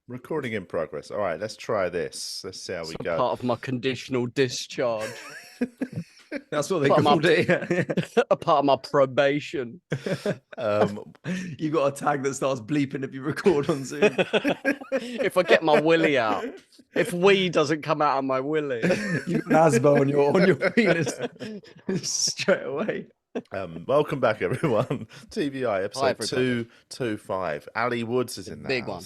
Recording in progress. All right, let's try this. Let's see how we go. Part of my conditional discharge. That's what they called it. A part of my probation. You got a tag that starts bleeping if you record on Zoom. If I get my willy out, if wee doesn't come out of my willy, you got an asthma on your penis straight away. Welcome back, everyone. TVI episode 225. Ali Woods is in the big house. One.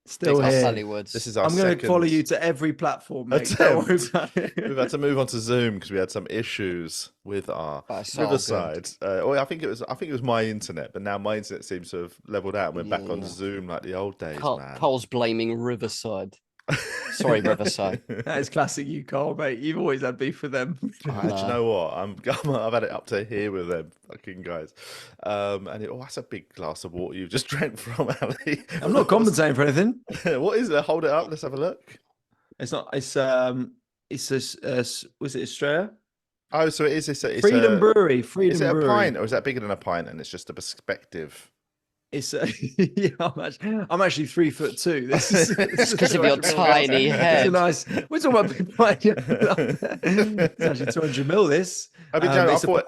Still big here. Ali Woods. This is our I'm going to follow you to every platform, mate. Don't worry about it. We've had to move on to Zoom because we had some issues with our Riverside. I think it was my internet, but now my internet seems to have leveled out and we're back on Zoom like the old days, man. Cole's blaming Riverside. Sorry, Riverside. That is classic you, Cole, mate. You've always had beef with them. Do you know what? I've had it up to here with them fucking guys. That's a big glass of water you've just drank from, Ali. I'm not compensating for anything. What is it? Hold it up. Let's have a look. It's not. Was it Australia? Oh, so it is. It's Freedom Brewery. Freedom Is it a Brewery. pint or is that bigger than a pint? And it's just a perspective. It's I'm actually 3'2". It's because of your tiny head. It's a nice. We're talking about big pint. It's actually 200 mil. This. I mean, I thought,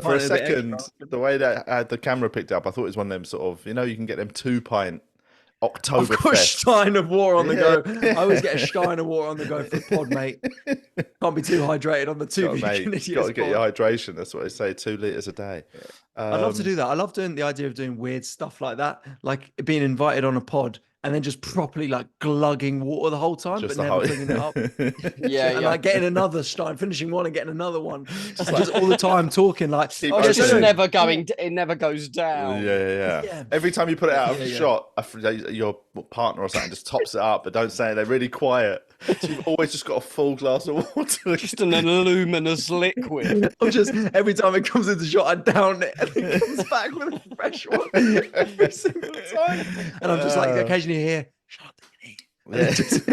for a second, the way that the camera picked up, I thought it was one of them sort of, you can get them 2-pint Oktoberfest. I've got a stein of water on the go. I always get a stein of water on the go for a pod, mate. Can't be too hydrated on the tube. Got to get your hydration. That's what they say, 2 liters a day. I'd love to do that. I love doing the idea of doing weird stuff like that, like being invited on a pod and then just properly like glugging water the whole time, but never bringing it up. And like getting another stein, finishing one and getting another one, just all the time talking like. It's just never going. It never goes down. Yeah. Every time you put it out of shot, your partner or something just tops it up, but don't say it. They're really quiet. So you've always just got a full glass of water. Just an luminous liquid. I'm just, every time it comes into shot, I down it and it comes back with a fresh one every single time. And I'm just like, occasionally here, shut up, it's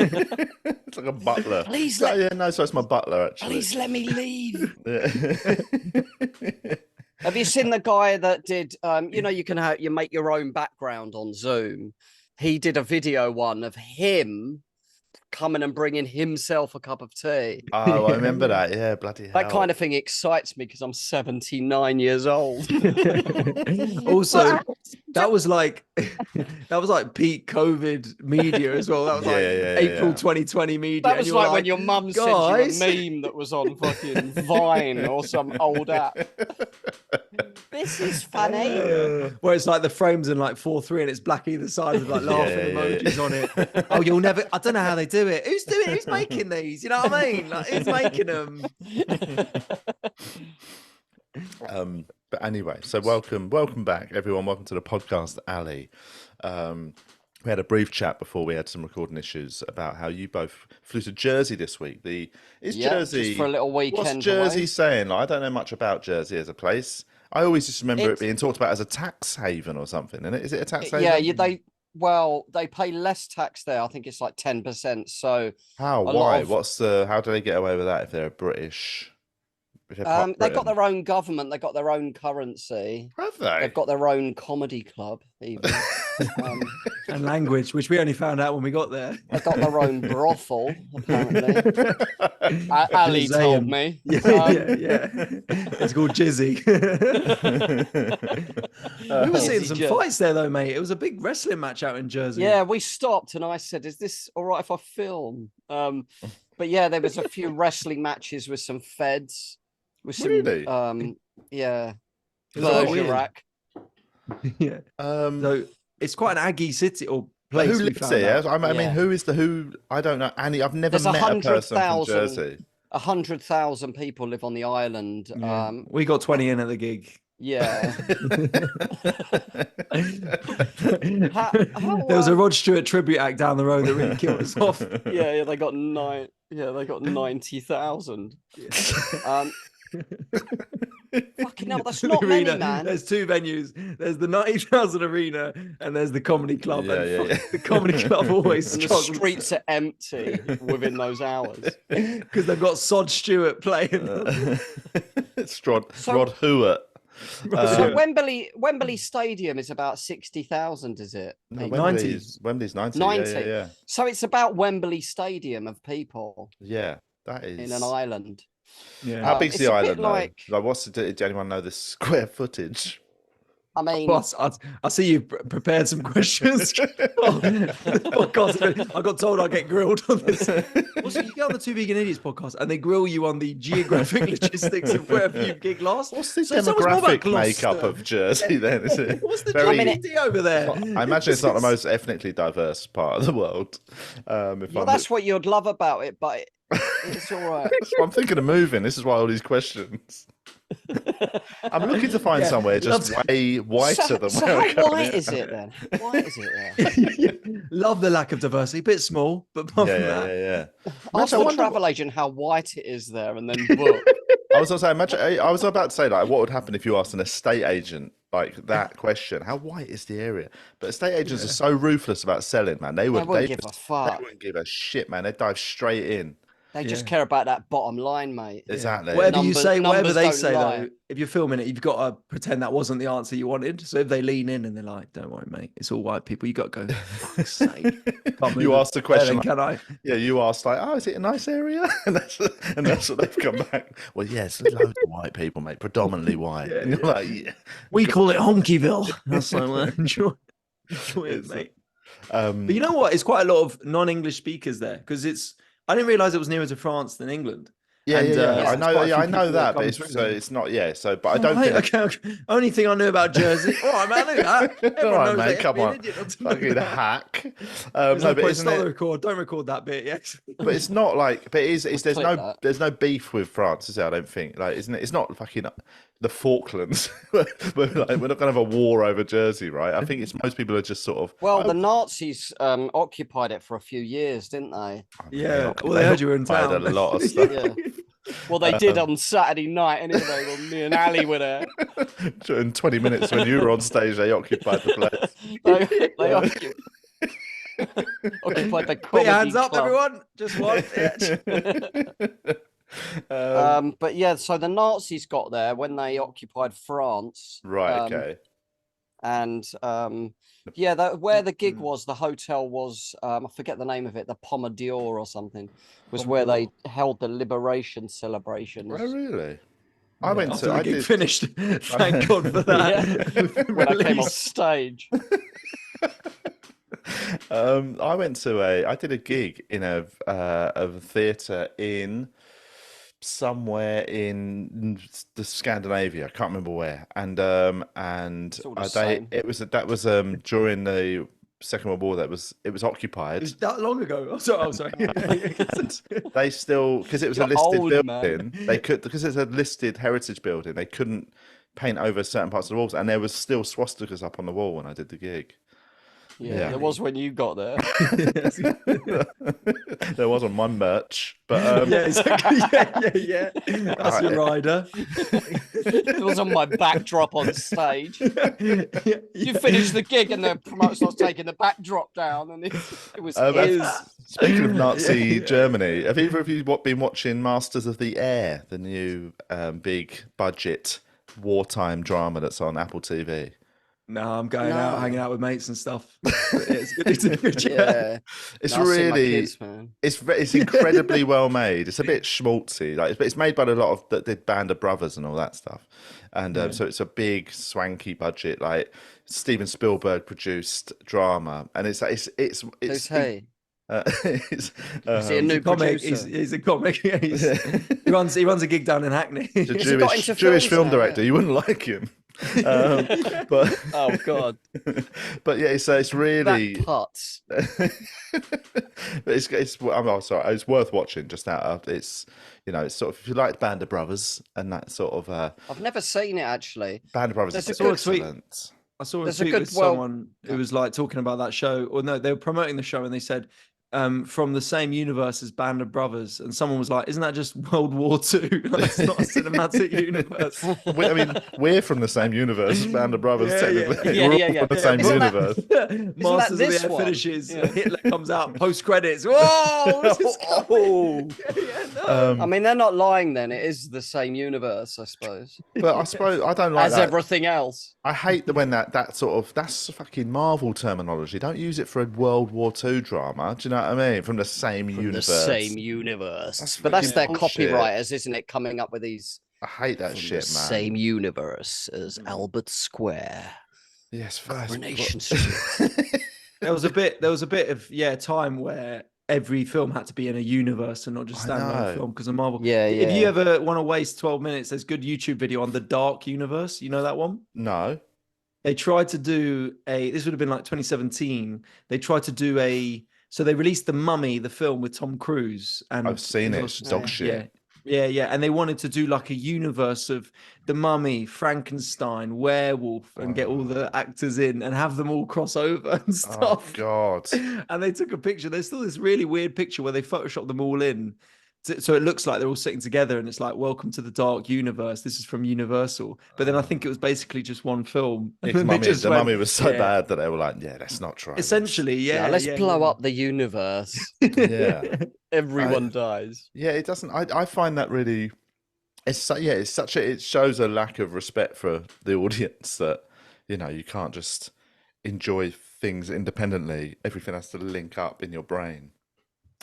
like a butler. Please so it's my butler, actually. Please let me leave. Have you seen the guy that did, you can you make your own background on Zoom. He did a video one of him coming and bringing himself a cup of tea. Oh, I remember that. Yeah, bloody hell. That kind of thing excites me because I'm 79 years old. Also, that was like peak COVID media as well. That was April 2020 media. That was like when your mum sent you a meme that was on fucking Vine or some old app. This is funny. Where it's like the frames in like 4:3 and it's black either side with like laughing emojis on it. Oh, you'll never. I don't know how they do it. Who's doing it? Who's making these? You know what I mean? Like, who's making them? But anyway, so welcome back, everyone. Welcome to the podcast, Ali. We had a brief chat before we had some recording issues about how you both flew to Jersey this week. Jersey just for a little weekend? What's Jersey saying? Like, I don't know much about Jersey as a place. I always just remember it being talked about as a tax haven or something. And is it a tax haven? Yeah, they pay less tax there. I think it's like 10%. So how? Why? How do they get away with that if they're British? They've got their own government. They've got their own currency. Have they? They've got their own comedy club, even. And language, which we only found out when we got there. They've got their own brothel, apparently. Ali told me. Yeah. It's called Jizzy. We were seeing some fights there, though, mate. It was a big wrestling match out in Jersey. Yeah, we stopped, and I said, "Is this all right if I film?" But yeah, there was a few wrestling matches with some feds. With some, really? Bergerac. Yeah. So it's quite an Aggie city or place. Who lives here? I mean, who? I don't know. Annie, I've never met a person from Jersey. 100,000 people live on the island. Yeah. We got 20 in at the gig. Yeah. There was a Rod Stewart tribute act down the road that really killed us off. Yeah, they got 90,000. Fucking hell, that's not many, man. There's 2 venues. There's the 90,000 arena and there's the comedy club. The comedy club always struggles. The streets are empty within those hours because they've got Sod Stewart playing. Rod Stewart. So Wembley Stadium is about 60,000, is it? No, Wembley's 90. 90. Yeah. So it's about Wembley Stadium of people. Yeah, that is in an island. Yeah. How big's the island? Like what's did anyone know the square footage? I mean, I see you prepared some questions. Oh God, I got told I'd get grilled on this. Also, you get on the Two Vegan Idiots podcast and they grill you on the geographic logistics of wherever you gig last. What's the demographic makeup of Jersey then? Is it? What's the GDP over there? I imagine it's not the most ethnically diverse part of the world. That's what you'd love about it, but it's all right. I'm thinking of moving. This is why all these questions. I'm looking to find somewhere just way whiter than where I'm how white is it then? How white is it there? Love the lack of diversity. Bit small, but apart from that. Ask the travel agent how white it is there, and then book. I was about to say, like, what would happen if you asked an estate agent like that question? How white is the area? But estate agents are so ruthless about selling, man. They wouldn't give a fuck. They wouldn't give a shit, man. They'd dive straight in. They just care about that bottom line, mate. Exactly. Whatever you say, whatever they say, though, if you're filming it, you've got to pretend that wasn't the answer you wanted. So if they lean in and they're like, "Don't worry, mate, it's all white people," you got to go. For fuck's sake. You asked the question. Can I? Yeah, you asked like, "Oh, is it a nice area?" and that's what they've come back. Well, yes, loads of white people, mate, predominantly white. And you're like, we call it Honkyville. That's like enjoy it, mate. But you know what? It's quite a lot of non-English speakers there because it's. I didn't realize it was nearer to France than England. Yeah, I know. I know that, but it's not. Yeah, so but I don't think. Okay. Only thing I knew about Jersey. All right, man. I knew that. All right, mate. Come on, fucking hack. No, but it's not the record. Don't record that bit. Yes. But it's not like. But it's there's no beef with France, is there? I don't think. Like, isn't it? It's not fucking the Falklands. we're not going to have a war over Jersey, right? I think it's most people are just sort of. Well, the Nazis occupied it for a few years, didn't they? Yeah. Well, they heard you were in town. A lot of stuff. Yeah. Well, they did on Saturday night anyway when me and Ali were there. In 20 minutes when you were on stage, they occupied the place. they occupied the comedy Put your hands up, club. everyone. Just one. But yeah, so the Nazis got there when they occupied France. Right, okay. And where the gig was, the hotel was, I forget the name of it, the Pomme d'Or or something, was where they held the liberation celebrations. Oh, really? I went to. I did finished. Thank God for that. When I came on stage. I did a gig in a theatre in somewhere in the Scandinavia. I can't remember where. And that was during the Second World War. It was occupied. It was that long ago. Oh, sorry. They still, because it was a listed building, they could, because it's a listed heritage building, they couldn't paint over certain parts of the walls, and there was still swastikas up on the wall when I did the gig. Yeah, there was when you got there. There was on my merch, but yeah, exactly. Yeah. That's your rider. It was on my backdrop on stage. You finish the gig and the promoter starts taking the backdrop down, and it was his. Speaking of Nazi Germany, have either of you been watching Masters of the Air, the new big budget wartime drama that's on Apple TV? No, I'm going out, hanging out with mates and stuff. It's a good yeah. It's really, it's incredibly well made. It's a bit schmaltzy, like it's made by a lot of that did Band of Brothers and all that stuff, and so it's a big swanky budget, like Steven Spielberg produced drama, and it's hey. Is he a new comic? He's a comic. He runs a gig down in Hackney. He's a Jewish film director. You wouldn't like him. But oh god, but yeah, it's really putts. But I'm sorry, it's worth watching. Just out of it's sort of, if you like Band of Brothers and that sort of I've never seen it actually. Band of Brothers is excellent. I saw a tweet with someone who was like talking about that show, or no, they were promoting the show and they said from the same universe as Band of Brothers, and someone was like, "Isn't that just World War II? That's not a cinematic universe." I mean, we're from the same universe as Band of Brothers, technically. Yeah, We're yeah, all yeah. from the same universe. Masters of the this Air one? finishes. Yeah. Hitler comes out post credits. Whoa! This is Oh. no. I mean, they're not lying. Then it is the same universe, I suppose. But I suppose I don't like As that. everything else. I hate when that's fucking Marvel terminology. Don't use it for a World War II drama. Do you know what I mean? From the same universe. The same universe. That's But that's their bullshit. copywriters, isn't it? Coming up with these. I hate that From shit, the man. Same universe as Albert Square. Yes, first. Coronation Street. There was a bit of time where every film had to be in a universe and not just standalone film because of Marvel. Yeah. If you ever want to waste 12 minutes, there's a good YouTube video on the Dark Universe. You know that one? No. They tried to do this would have been like 2017. They tried to do so they released The Mummy, the film with Tom Cruise. And I've seen it. It's dog shit. Yeah. And they wanted to do like a universe of The Mummy, Frankenstein, Werewolf, and get all the actors in and have them all cross over and stuff. Oh, God. And they took a picture. There's still this really weird picture where they photoshopped them all in. So it looks like they're all sitting together and it's like, welcome to the Dark Universe. This is from Universal. But then I think it was basically just one film. Yeah, the Mummy was so bad that they were like, yeah, that's not true. Essentially, yeah. Let's blow up the universe. Yeah. Everyone dies. Yeah, it doesn't. I find that really. It shows a lack of respect for the audience that, you can't just enjoy things independently. Everything has to link up in your brain.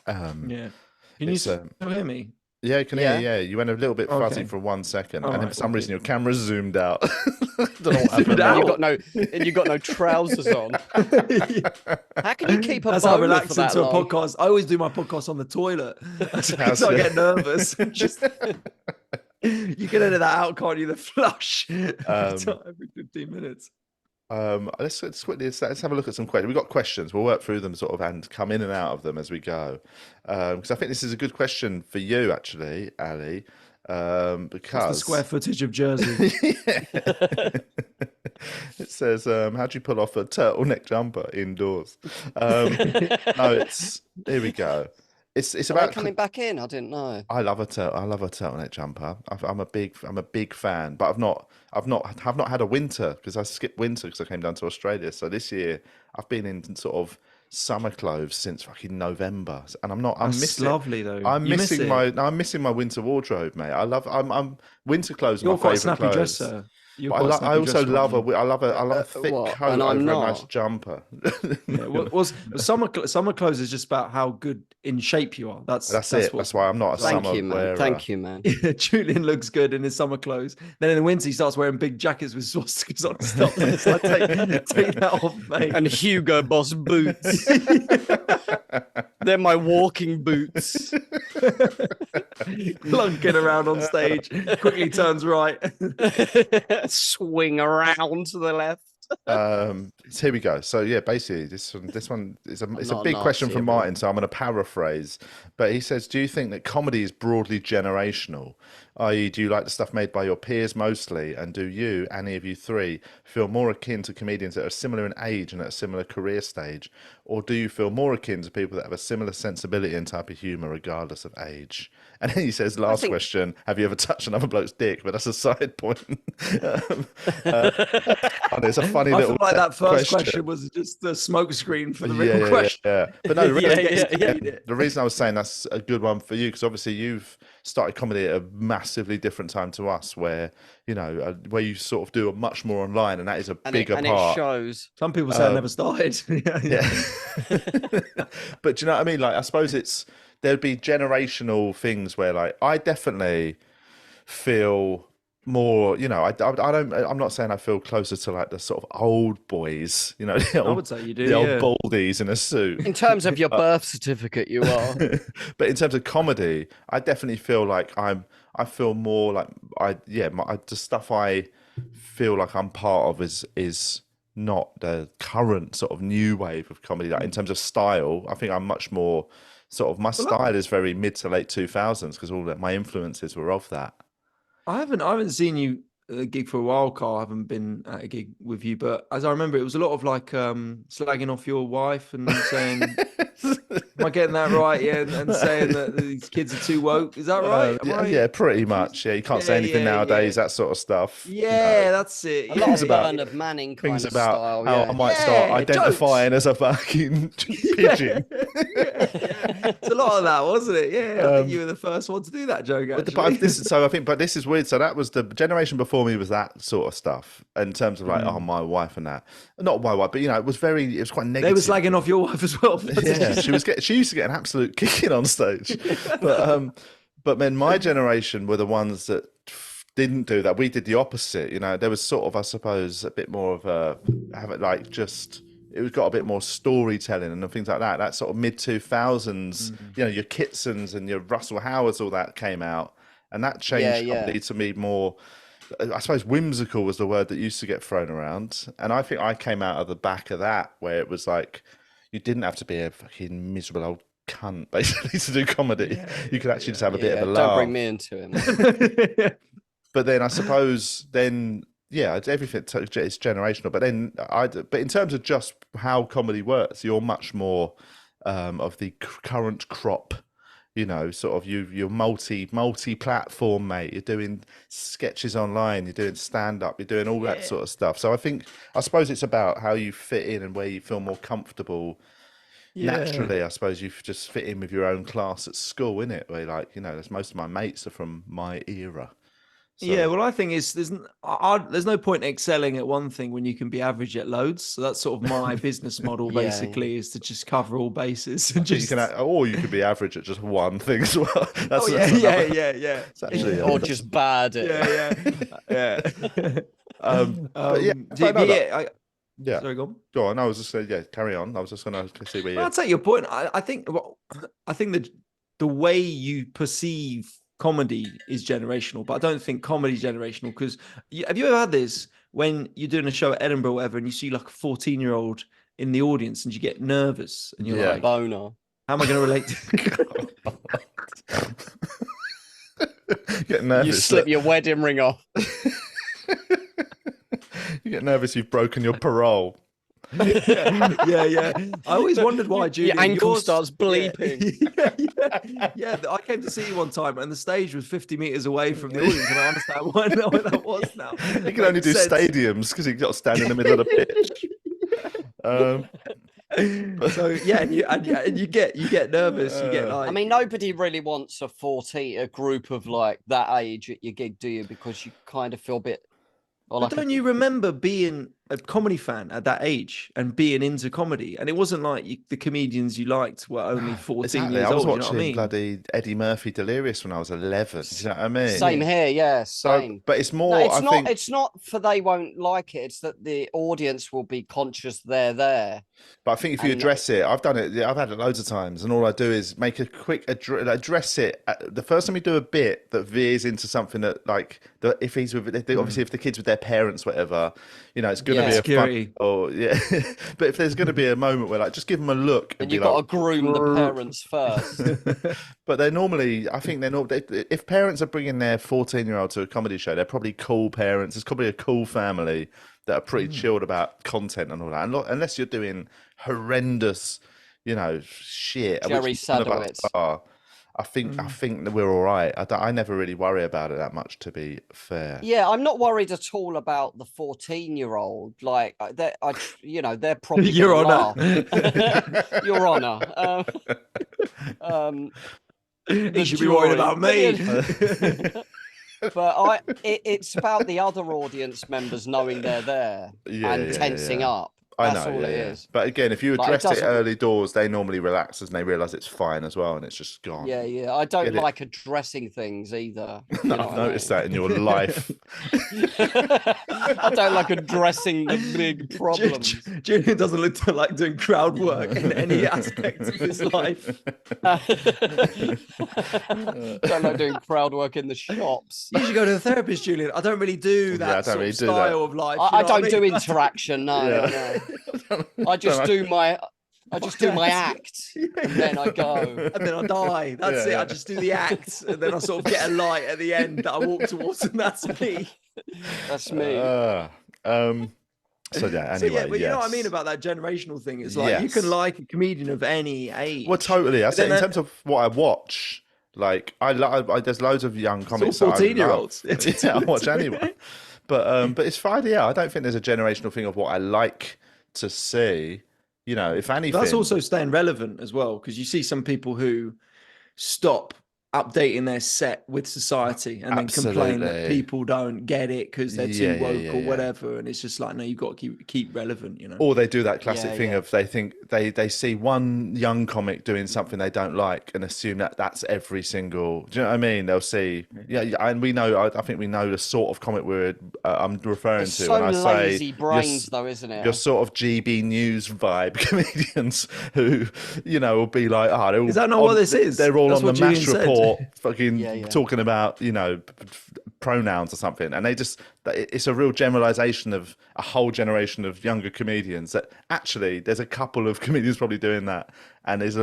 Yeah. Can you still hear me? Yeah, I can hear you. Yeah, you went a little bit fuzzy for 1 second, and for some reason your camera zoomed out. Don't know what happened. You got no trousers on. How can you keep a That's how I relax for that into long? a podcast. I always do my podcast on the toilet. So I get nervous. You can edit that out, can't you? The flush every 15 minutes. Let's have a look at some questions. We've got questions. We'll work through them sort of and come in and out of them as we go. Because I think this is a good question for you, actually, Ali. Because what's the square footage of Jersey? It says, how do you pull off a turtleneck jumper indoors? No, here we go. It's about coming back in. I didn't know. I love a turtleneck jumper. I'm a big fan, but I've not had a winter because I skipped winter because I came down to Australia. So this year I've been in sort of summer clothes since fucking November, and I'm missing. Lovely though. I'm missing my winter wardrobe, mate. I'm winter clothes. You're my quite a favorite snappy clothes. dresser. I also love a thick coat over a nice jumper. Summer clothes is just about how good in shape you are. That's it. That's why I'm not a summer wearer. Thank you, man. Julian looks good in his summer clothes. Then in the winter he starts wearing big jackets with swastikas on. Stuff. So take that off, mate. And Hugo Boss boots. They're my walking boots. Clunking around on stage. Quickly turns right. Swing around to the left. So here we go. So yeah, basically this one is a big question from Martin, so I'm going to paraphrase. But he says, do you think that comedy is broadly generational? I.e., do you like the stuff made by your peers mostly? And do you, any of you three, feel more akin to comedians that are similar in age and at a similar career stage? Or do you feel more akin to people that have a similar sensibility and type of humour regardless of age? And then he says, last question, have you ever touched another bloke's dick? But that's a side point. It's a funny little like that first question was just the smoke screen for the real question. Yeah. But no, the reason I was saying that's a good one for you, because obviously you've started comedy at a massively different time to us, where where you sort of do a much more online, and that is a bigger part. And it shows. Some people say I never started. But do you know what I mean? Like, I suppose there'd be generational things where, like, I definitely feel more, I'm not saying I feel closer to like the sort of old boys, I would say you do, the old baldies in a suit. In terms of your birth certificate, you are. But in terms of comedy, I definitely feel like I feel more like the stuff I feel like I'm part of is not the current sort of new wave of comedy. Like, in terms of style, I think I'm much more sort of, my style is very mid to late 2000s because all my influences were of that. I haven't seen you at a gig for a while, Carl. I haven't been at a gig with you, but as I remember, it was a lot of like slagging off your wife and saying Am I getting that right? Yeah, and saying that these kids are too woke. Is that right? Yeah, pretty much. Yeah, you can't say anything nowadays. That sort of stuff. Yeah, that's it. A lot of Bernard Manning kind of about style. How I might start identifying as a fucking pigeon. It's a lot of that, wasn't it? Yeah, I think you were the first one to do that joke. Actually. But this is weird. So that was the generation before me, was that sort of stuff in terms of like, oh, my wife and that. Not my wife, but it was quite negative. They were slagging off your wife as well. Yeah, she used to get an absolute kicking on stage. But then my generation were the ones that didn't do that. We did the opposite. There was sort of, I suppose, a bit more of it was got a bit more storytelling and things like that. That sort of mid 2000s, your Kitsons and your Russell Howards, all that came out, and that changed comedy to me more. I suppose whimsical was the word that used to get thrown around, and I think I came out of the back of that, where it was like you didn't have to be a fucking miserable old cunt basically to do comedy. You could actually just have a bit of a laugh. Don't bring me into it. But then I suppose everything is generational. But in terms of just how comedy works, you're much more of the current crop. Sort of you're multi-platform, mate. You're doing sketches online, you're doing stand-up, you're doing all that sort of stuff. So I suppose it's about how you fit in and where you feel more comfortable. Naturally, I suppose you just fit in with your own class at school, innit? Where most of my mates are from my era. So. Yeah, well, I think there's no point excelling at one thing when you can be average at loads. So that's sort of my business model, basically, is to just cover all bases. And you could be average at just one thing as well. Yeah. Or just bad at Yeah. Sorry, go on. Go on. I was just saying, carry on. I was just going to see where I'll take your point. I think that the way you perceive comedy is generational, but I don't think comedy is generational, because have you ever had this when you're doing a show at Edinburgh or whatever, and you see like a 14-year-old in the audience and you get nervous and you're like, boner. How am I going to relate to Get nervous. You slip your wedding ring off. You get nervous you've broken your parole. Yeah. I always wondered why, Julian. Your ankle starts bleeping. Yeah. I came to see you one time, and the stage was 50 meters away from the audience, and I understand why that was now. You can only do stadiums because you've got to stand in the middle of the pitch. So you get nervous. You get like. I mean, nobody really wants a group of like that age at your gig, do you? Because you kind of feel a bit. But don't you remember being a comedy fan at that age and being into comedy? And it wasn't like the comedians you liked were only 14 years old. I was watching you know what I mean? Bloody Eddie Murphy Delirious when I was 11. Do you know what I mean? Same here, yeah, same. So, but it's more. It's not for they won't like it. It's that the audience will be conscious they're there. But I think if you address it, I've done it. I've had it loads of times, and all I do is make a quick address it. The first time you do a bit that veers into something that, like, if he's with, obviously, if the kids with their parents, whatever, it's going to be scary. But if there's going to be a moment where, like, just give them a look, and you've got to groom the parents first. But they're normally, if parents are bringing their 14-year-old to a comedy show, they're probably cool parents. It's probably a cool family that are pretty chilled about content and all that. And unless you're doing horrendous, shit. Jerry Sadowitz. I think that we're all right. I never really worry about it that much, to be fair. Yeah, I'm not worried at all about the 14-year-old. Like, they're probably Your Honour. Your Honour. You should be worried about me. But it's about the other audience members knowing they're there and tensing up. That's all it is. But again, if you address it early doors, they normally relax and they realise it's fine as well, and it's just gone. Yeah. I don't like addressing things either. No, I've noticed that in your life. I don't like addressing the big problems. Julian doesn't look like doing crowd work in any aspect of his life. Don't like doing crowd work in the shops. You should go to a therapist, Julian. I don't really do that style of life. I don't do interaction. No. I just do my act, and then I go, and then I die. That's it. I just do the act, and then I sort of get a light at the end that I walk towards, and that's me. That's me. So yeah, anyway, but you know what I mean about that generational thing. It's like you can like a comedian of any age. Well, totally. I say in terms of what I watch, like I there's loads of young comics. All 14-year-olds. Yeah, I watch anyway. But it's fine. Yeah, I don't think there's a generational thing of what I like to see. You know, if anything, that's also staying relevant as well, because you see some people who stop updating their set with society and then complain that people don't get it because they're too woke or whatever, and it's just like, no, you've got to keep relevant, you know. Or they do that classic thing of they think they see one young comic doing something they don't like and assume that that's every single. Do you know what I mean? They'll see, and we know. I think we know the sort of comic I'm referring to so when I say lazy brains, though, isn't it? Your sort of GB News vibe comedians who, you know, will be like, is that not what this is? They're all on the MASH report. Fucking talking about, you know, pronouns or something, and it's a real generalization of a whole generation of younger comedians that actually there's a couple of comedians probably doing that, and it's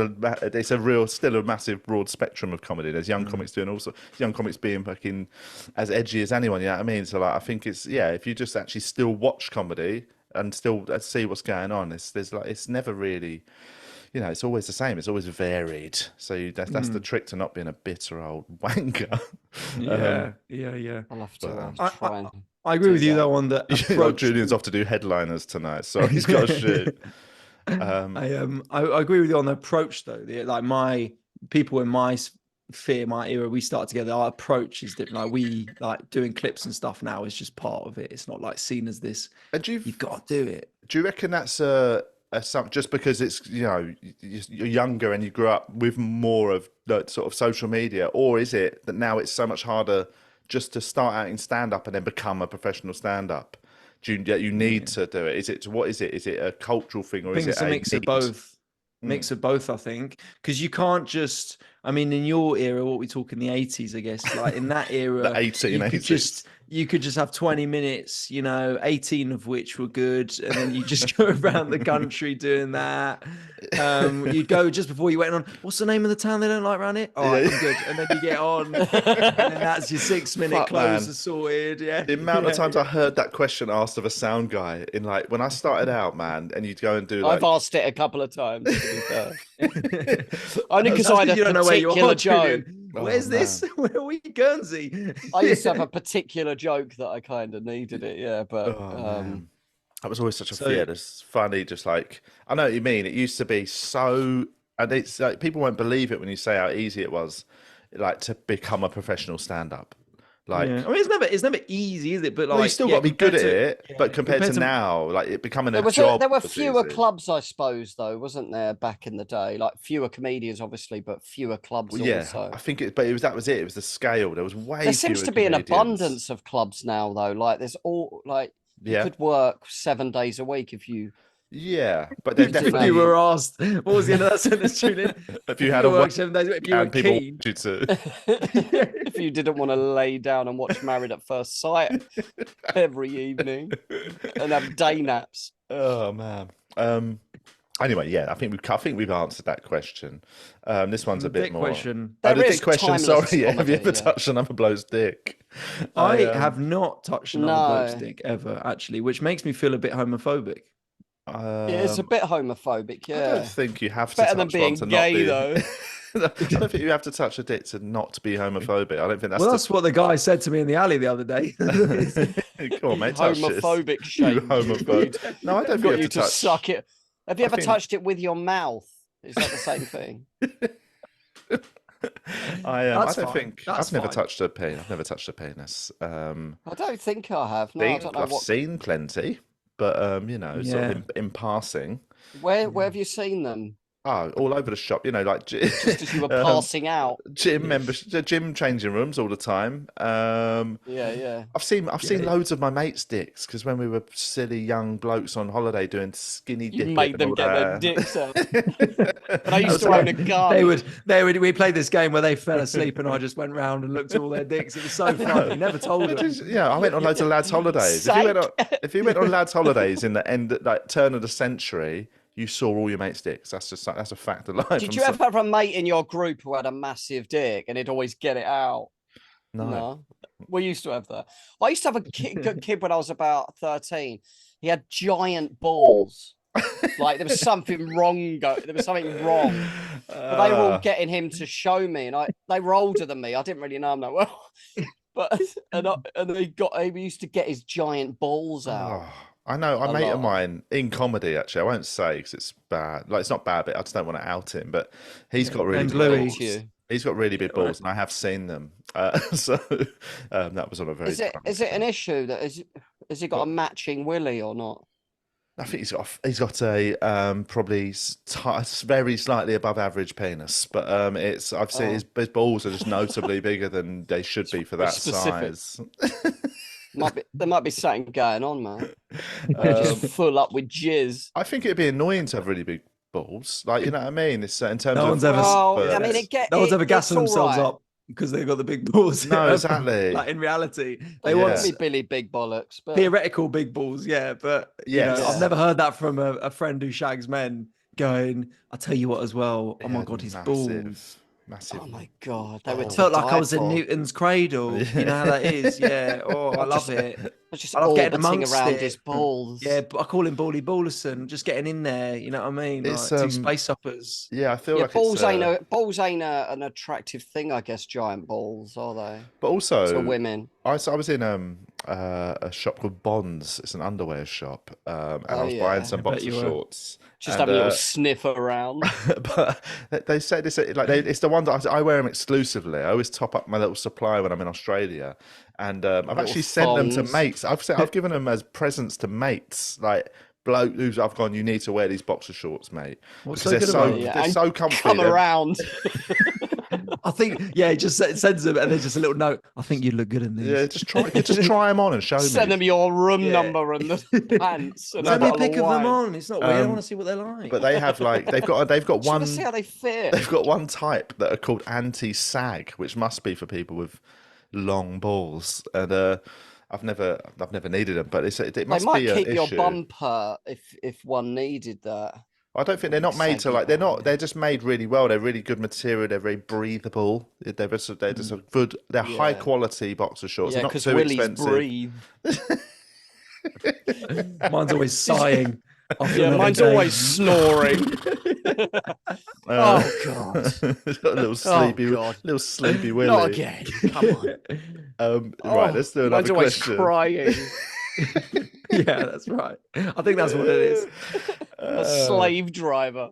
still a massive broad spectrum of comedy. There's young comics doing also young comics being fucking as edgy as anyone, you know what I mean? So like I think it's if you just actually still watch comedy and still see what's going on, it's never really, you know, it's always the same. It's always varied. So that's the trick to not being a bitter old wanker. Yeah. I'll have to I agree with you though on the approach. Julian's off to do headliners tonight, so he's got to shoot. I agree with you on the approach though. Like my people in my sphere, my era, we started together. Our approach is different. Like we like doing clips and stuff now is just part of it. It's not like seen as this. And you've got to do it. Do you reckon that's just because it's, you know, you're younger and you grew up with more of the sort of social media, or is it that now it's so much harder just to start out in stand-up and then become a professional stand-up? Do you need to do it? Is it a cultural thing, or is it a mix of both? Mix of both, I think, because you can't just. I mean, in your era, what we talk in the 80s, I guess, like in that era, the 1880s. You could just have 20 minutes, you know, 18 of which were good, and then you just go around the country doing that. You'd go just before you went on, what's the name of the town they don't like around here? Oh, I'm good. And then you get on, and then that's your 6-minute closer sorted. Yeah. The amount of times I heard that question asked of a sound guy in like when I started out, man, and you'd go and do like... I've asked it a couple of times, to be fair. Only because I had a particular joke. Where's this? Where are we, Guernsey? I used to have a particular joke that I kind of needed it, but that was always such a fear. It's funny, just like, I know what you mean. It used to be so, and it's like people won't believe it when you say how easy it was, like to become a professional stand-up. Like, I mean, it's never easy, is it? But like, you still got to be good at it. But compared to now, like it becoming a job. There were fewer clubs, I suppose, though, wasn't there, back in the day? Like fewer comedians, obviously, but fewer clubs. Well, yeah, also. I think that was it. It was the scale. There was way. There seems to be an abundance of clubs now, though. Like there's all like you could work 7 days a week if you. Yeah, but then definitely you were asked. What was the end of that sentence, Julian? If you had a work 7 days, if you were keen, if you didn't want to lay down and watch Married at First Sight every evening and have day naps. Oh man. Anyway, yeah, I think we've answered that question. This one's a bit more. Question. The dick question. Sorry, have you ever touched another bloke's dick? I have not touched another bloke's dick ever, actually, which makes me feel a bit homophobic. It's a bit homophobic, yeah. I don't think you have to. Better than being gay, though. I don't think you have to touch a dick to not be homophobic. I don't think that's. Well, that's what the guy said to me in the alley the other day. Come on, mate, touch homophobic shame. You homophobe. No, I don't think you have to suck it. Have you ever touched it with your mouth? Is that the same thing? I've never touched a penis. I've never touched a penis. I don't think I have. No, I don't know I've seen plenty. But you know, sort of in passing. Where have you seen them? Oh, all over the shop, you know, like just as you were passing out. Gym changing rooms all the time. Yeah. I've seen loads of my mates' dicks because when we were silly young blokes on holiday doing skinny dipping, you made them get their dicks out. But I used to own a gun. We played this game where they fell asleep and I just went round and looked at all their dicks. It was so funny. Never told them. Yeah, I went on loads of lads' holidays. If you went on lads' holidays in the turn of the century, you saw all your mates' dicks. That's a fact of life. Did you ever have a mate in your group who had a massive dick and he'd always get it out? No. We used to have that. I used to have a kid when I was about 13. he had giant balls. Like there was something wrong. There was something wrong. But they were all getting him to show me, and they were older than me. I didn't really know him that well, but he used to get his giant balls out. I know a mate of mine in comedy. Actually, I won't say because it's bad. Like it's not bad, but I just don't want to out him. But he's got really big balls. He's got really big balls, and I have seen them. So that was on a very. Is it an issue that has he got a matching willy or not? I think he's got a probably very slightly above average penis, but I've seen his balls are just notably bigger than they should be for that size. There might be something going on, man. Just full up with jizz. I think it'd be annoying to have really big balls, like you know what I mean. It's in terms no of one's ever. no one's ever gassing themselves up because they've got the big balls. No, exactly. Like in reality, they want to be Billy Big Bollocks, but theoretical big balls, yeah. But I've never heard that from a friend who shags men going, "I'll tell you what, as well. Oh my god, his balls." Massive. Oh my god! I felt like I was in Newton's cradle. You know how that is, yeah. Oh, I love it. I just love getting around his balls. Yeah, but I call him Bally Ballison. Just getting in there. You know what I mean? It's like, two space hoppers. Yeah, I feel like balls ain't an attractive thing. I guess giant balls are they? But also for women. I was in a shop called Bonds. It's an underwear shop, and I was buying some boxer shorts. Just have a little sniff around. But they said this like it's the one that I wear them exclusively. I always top up my little supply when I'm in Australia, and I've actually sent them to mates. I've given them as presents to mates, like bloke who's I've gone. You need to wear these boxer shorts, mate. What's because they're so comfy. Come around. I think, he just sends them, and there's just a little note. I think you look good in these. Yeah, just try them on and show me. Send them your room number and the pants. And send me a pic of them on. It's not weird. I want to see what they're like. But they have they've got one. See how they fit. They've got one type that are called anti-sag, which must be for people with long balls. And I've never needed them, but it must be an issue. They might keep your bumper if one needed that. I don't think they're not made to they're just made really well. They're really good material. They're very breathable. They're just a good. They're high quality boxer shorts. Yeah, not too Willie's expensive. Breathe. Mine's always sighing. Mine's always snoring. Oh god! It's got a little sleepy Willie. Not again. Come on. Right, let's do another question. Crying. Yeah, that's right. I think that's what it is. A slave driver.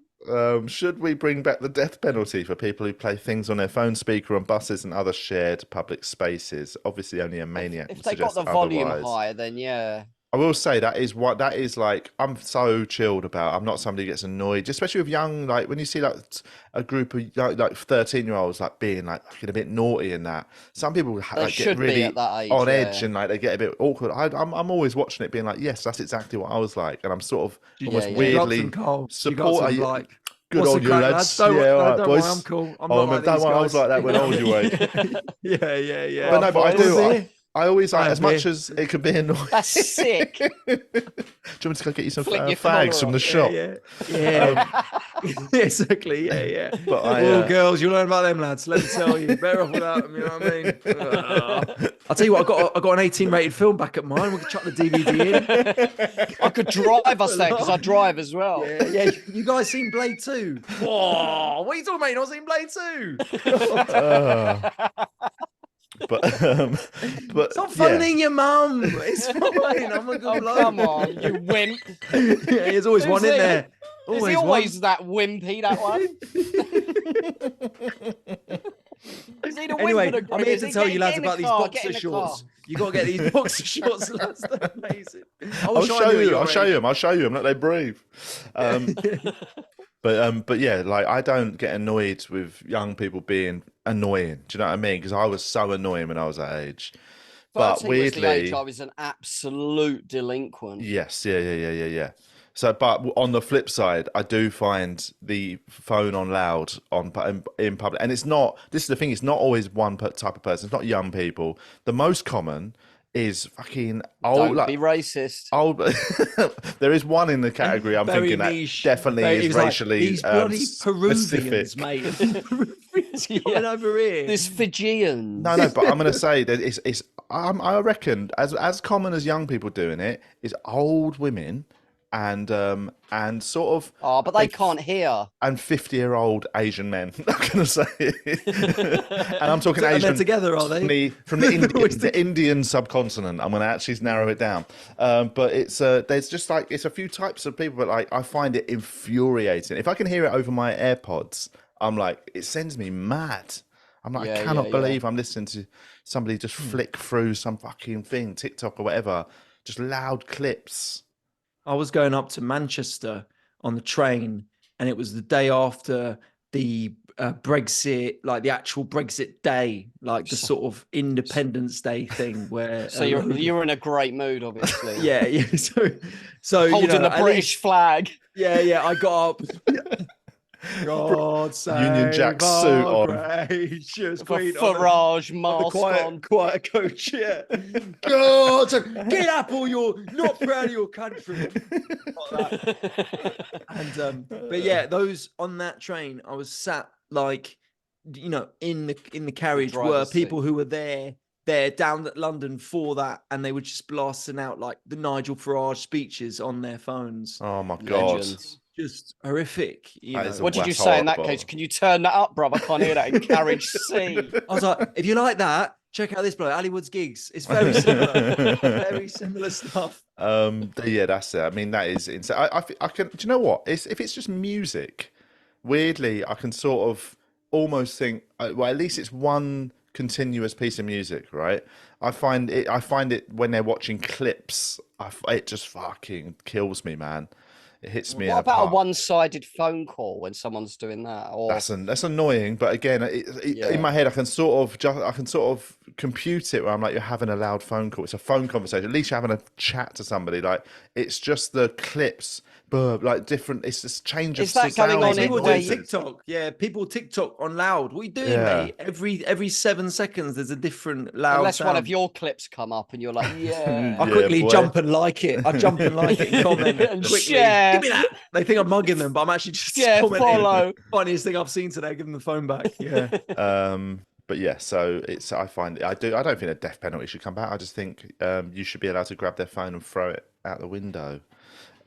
Should we bring back the death penalty for people who play things on their phone speaker on buses and other shared public spaces? Obviously, only a maniac. If they got the volume high, then yeah. I will say that is like I'm so chilled about. I'm not somebody who gets annoyed, especially with young, like when you see like a group of like 13-year-olds like being like a bit naughty and that. Some people like get really on edge and like they get a bit awkward. I'm always watching it, being like, yes, that's exactly what I was like, and I'm sort of almost weirdly supporting. Like, good on you, lads. Don't right, boys. Worry, I'm cool. I'm not like these guys. I was like that when I was your age. Yeah. But no, but I do. I always like, as much as it can be annoying. That's sick. Do you want me to go get you some fags from the shop? Yeah. Exactly. Yeah. But girls, you learn about them lads. Let me tell you, better off without them. You know what I mean? I'll tell you what. I got an 18 rated film back at mine. We could chuck the DVD in. I could drive us there because I drive as well. Yeah. You guys seen Blade 2? Whoa, what are you talking about? You not seen Blade 2? But stop phoning your mum. It's fine. I'm a good bloke. Come on, you wimp. Yeah, there's always one in there. Is he always that wimpy, that one? Anyway, I'm here to tell you lads about these boxer shorts. You got to get these boxer shorts, lads. They're amazing. I'll show you them. Let they breathe. But yeah, like I don't get annoyed with young people being annoying. Do you know what I mean? Because I was so annoying when I was that age. But weirdly, was the age I was an absolute delinquent. Yes, yeah. So, but on the flip side, I do find the phone on loud in public, and it's not. This is the thing; it's not always one type of person. It's not young people. The most common is fucking old. Don't be racist. Old. There is one in the category I'm thinking niche. That definitely is racially these bloody Peruvians, specific. Mate. Peruvians coming over here. This Fijian. No, but I'm going to say that it's I reckon as common as young people doing it is old women and sort of. Oh, but they can't hear. And 50-year-old Asian men. I'm gonna say, and I'm talking and Asian they're together, are they? From the Indian subcontinent. I'm gonna actually narrow it down. But it's there's just like it's a few types of people, but like I find it infuriating. If I can hear it over my AirPods, I'm like, it sends me mad. I'm like, I cannot believe I'm listening to somebody just flick through some fucking thing, TikTok or whatever, just loud clips. I was going up to Manchester on the train, and it was the day after the Brexit, like the actual Brexit day, like the sort of Independence Day thing where. So you're in a great mood, obviously. Yeah. So holding the British flag. Yeah. I got up. God save Union Jack suit on. Gracious Queen, Farage mask on. Quiet coach, yeah. God, so get up or you're not proud of your country. And but yeah, those on that train, I was sat like, in the carriage were people who were there down at London for that, and they were just blasting out like the Nigel Farage speeches on their phones. Oh my God. Legends. Just horrific. What did you say in that case? Can you turn that up, bruv? I can't hear that in carriage C. I was like, if you like that, check out this bloke, Ali Wood's gigs. It's very similar. Very similar stuff. Yeah, that's it. I mean, that is insane. I can. Do you know what? If it's just music, weirdly, I can sort of almost think. Well, at least it's one continuous piece of music, right? I find it when they're watching clips. It just fucking kills me, man. It hits me. What about a one-sided phone call when someone's doing that? Or that's annoying. But again, in my head, I can sort of compute it where I'm like, you're having a loud phone call. It's a phone conversation. At least you're having a chat to somebody. Like it's just the clips, like different. It's this change of. Is that going on? People do TikTok. Yeah, people TikTok on loud. What are you doing, mate? Every 7 seconds, there's a different loud. Unless sound. one of your clips come up and you're like, yeah. I quickly jump and like it. I jump and like it and comment and quickly. Share. Give me that. They think I'm mugging them, but I'm actually just commenting. Follow. Funniest thing I've seen today. Give them the phone back. Yeah. But yeah, so it's. I don't think a death penalty should come back. I just think you should be allowed to grab their phone and throw it out the window.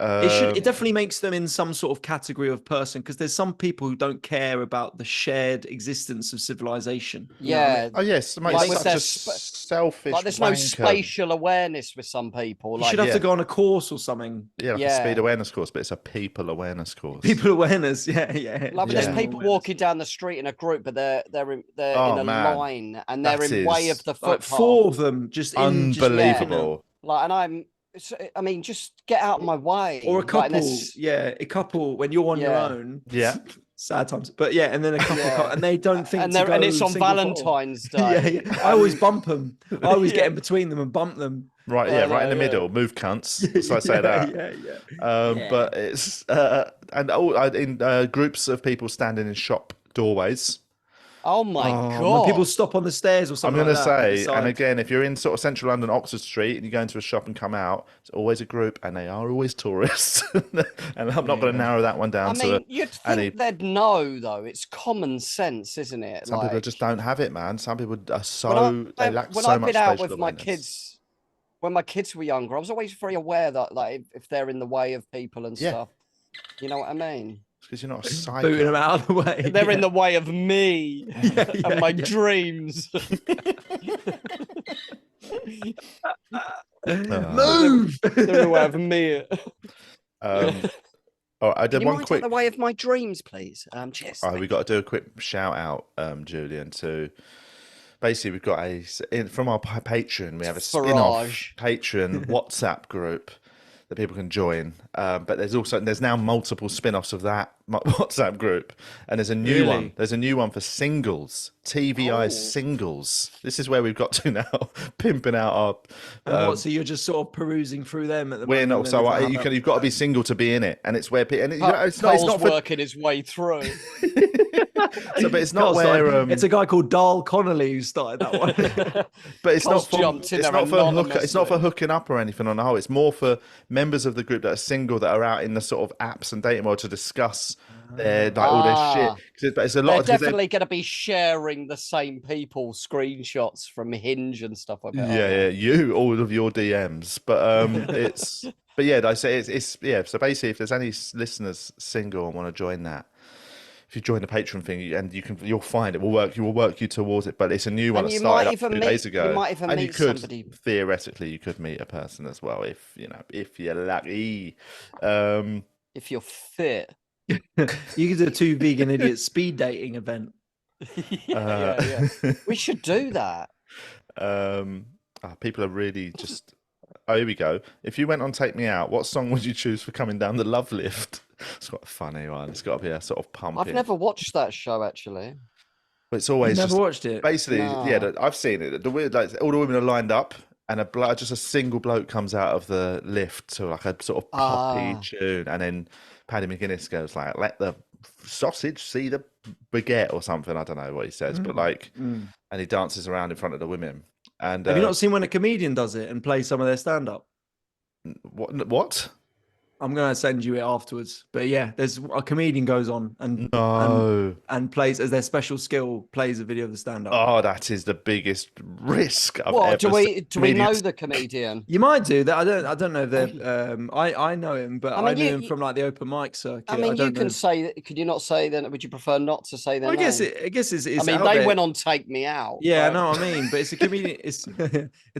It definitely makes them in some sort of category of person, because there's some people who don't care about the shared existence of civilization. Yeah. Oh yes, mate, like such a selfish. Like there's no spatial awareness with some people. You should have to go on a course or something. Yeah, like a speed awareness course, but it's a people awareness course. People awareness, yeah. Like there's people walking down the street in a group, but they're in a line and they're in way of the footpath. Like 4 of them just unbelievable. I mean, just get out of my way. Or a couple, a couple when you're on your own. Yeah. Sad times. But yeah, and then a couple, and they don't think and it's on Valentine's Day. Yeah. I always bump them. I always get in between them and bump them. Right, right in the middle. Move cunts. So I say that. But it's in groups of people standing in shop doorways. Oh my God. When people stop on the stairs or something. I'm going to say, and again, if you're in sort of central London, Oxford Street, and you go into a shop and come out, it's always a group, and they are always tourists. And I'm not going to narrow that one down. You'd think they'd know, though. It's common sense, isn't it? Some people just don't have it, man. Some people are they lack so much. When I've been out with my kids, when my kids were younger, I was always very aware that, like, if they're in the way of people and stuff, you know what I mean? Because you're not a psycho. Booting them out of the way. They're in the way of me and my dreams. Move! They're in the way of me. I did one quick. The way of my dreams, please. Cheers. We got to do a quick shout out, Julian, to. Basically, we've got from our Patreon. We have a spin-off Patreon WhatsApp group that people can join, but there's now multiple spin-offs of that WhatsApp group, and there's a new one. There's a new one for singles, TVI singles. This is where we've got to now, pimping out our. So you're just sort of perusing through them at the we're moment. We're not. You've got to be single to be in it, and it's where it's not working his way through. But it's not where it's a guy called Donnelly who started that one. But it's not for hooking up or anything on the whole. It's more for members of the group that are single, that are out in the sort of apps and dating world to discuss their like all their shit. But it's a lot. They're definitely going to be sharing the same people screenshots from Hinge and stuff. I bet. You all of your DMs, but but yeah, I say it's yeah. So basically, if there's any listeners single and want to join that, if you join the Patreon thing, and you'll find it will work. You will work you towards it, but it's a new one that started up 2 days ago. You might even meet somebody. Theoretically, you could meet a person as well if you're lucky. If you're fit. You could do a 2 vegan idiots speed dating event. Yeah. We should do that. People are really just. Oh, here we go. If you went on Take Me Out, what song would you choose for coming down the love lift? It's quite a funny one. It's got to be a sort of pumping. I've never watched that show actually. But it's always never watched it. Basically, yeah, I've seen it. The weird, like all the women are lined up, and just a single bloke comes out of the lift to like a sort of poppy tune, and then Paddy McGuinness goes like, "Let the sausage see the baguette" or something. I don't know what he says, but like, and he dances around in front of the women. And have you not seen when a comedian does it and plays some of their stand-up? What? I'm going to send you it afterwards. But yeah, there's a comedian goes on and plays as their special skill, plays a video of the stand-up. Oh, that is the biggest risk I've ever seen. Do we know the comedian? You might do that. I don't know that. I know him, but I knew him from like the open mic circuit. I mean, you can say. Could you not say then? Would you prefer not to say their name? I guess it's. I mean, they went on Take Me Out. Yeah, I know what I mean. But it's a comedian. It's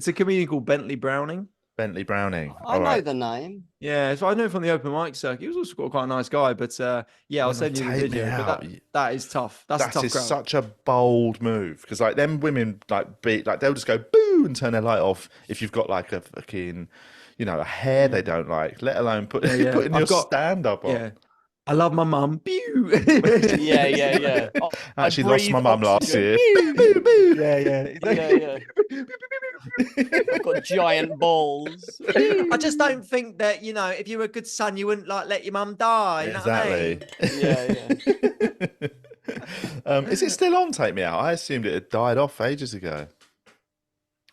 a comedian called Bentley Browning. Bentley Browning. I know the name. Yeah, so I know from the open mic circuit. He was also quite a nice guy, but I'll send you the video. But that is tough. That's a tough crowd. Such a bold move because like them women they'll just go boo and turn their light off if you've got like a fucking a hair they don't like, let alone putting your stand up on. Yeah. I love my mum. Pew. Yeah. I actually lost my mum last year. Yeah. I've got giant balls. I just don't think that if you were a good son, you wouldn't like let your mum die. You know exactly. What I mean? Is it still on Take Me Out? I assumed it had died off ages ago.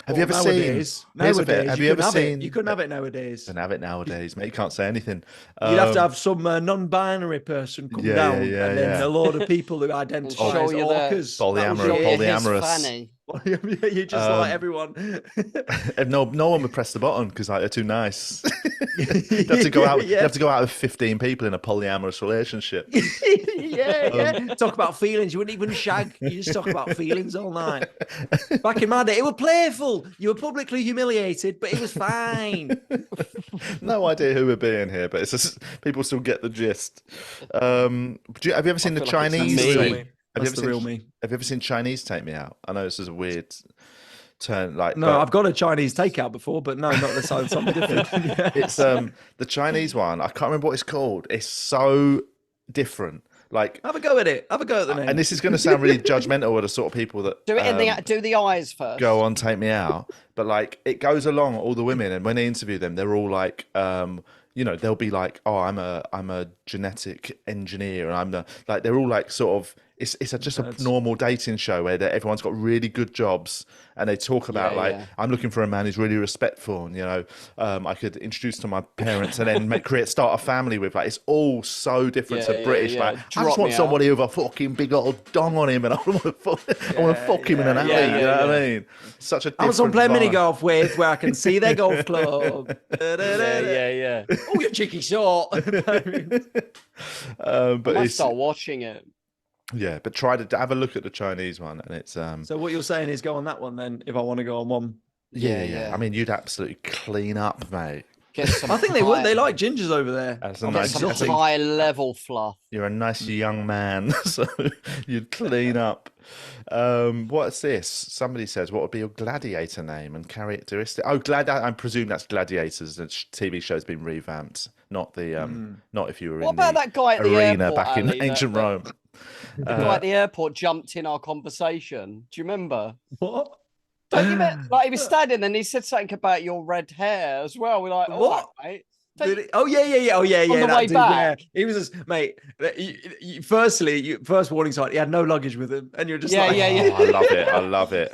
Have you ever seen? Nowadays, have you ever seen? You couldn't have it nowadays. You couldn't have it nowadays, mate. You can't say anything. You'd have to have some non-binary person come down, and then a lot of people who identify as orcas. Polyamorous. You just like everyone. No one would press the button because they're too nice. You have to go out. You have to go out with 15 people in a polyamorous relationship. Talk about feelings. You wouldn't even shag. You just talk about feelings all night. Back in my day, it was playful. You were publicly humiliated, but it was fine. No idea who we're being here, but it's just, people still get the gist. Have you ever seen the Chinese? Have you ever seen Chinese Take Me Out? I know this is a weird turn. I've got a Chinese takeout before, but no, not this time. Something different. It's the Chinese one. I can't remember what it's called. It's so different. Like, have a go at it. Have a go at the name. And this is going to sound really judgmental with the sort of people that do it do the eyes first. Go on, Take Me Out. But like, it goes along all the women, and when they interview them, they're all like, they'll be like, "Oh, I'm a genetic engineer," and they're all like sort of. It's just a normal dating show where everyone's got really good jobs, and they talk about I'm looking for a man who's really respectful, and I could introduce to my parents and then start a family with. Like, it's all so different to British. Like, I just want somebody with a fucking big old dong on him, and I want to fuck him in an alley. You know what I mean? Such a different. I want someone to play mini golf with where I can see their golf club. Yeah. Oh, you're cheeky short. But I might start watching it. Yeah, but try to have a look at the Chinese one, and it's. So what you're saying is go on that one then. If I want to go on one. Yeah. I mean, you'd absolutely clean up, mate. I think they would. They like gingers over there. That's some high level fluff. You're a nice young man, so you'd clean up. What's this? Somebody says, what would be your gladiator name and characteristic? Oh, I presume that's Gladiators. The TV show's been revamped. Not the not if you were in that guy at the arena airport, back in ancient Rome. The guy at the airport jumped in our conversation. Do you remember? What? Don't you remember? Like, he was standing and he said something about your red hair as well. We're like, what? Right, mate. Oh yeah. On the way back, he was just, mate. First warning sign. He had no luggage with him, and you're just yeah. I love it.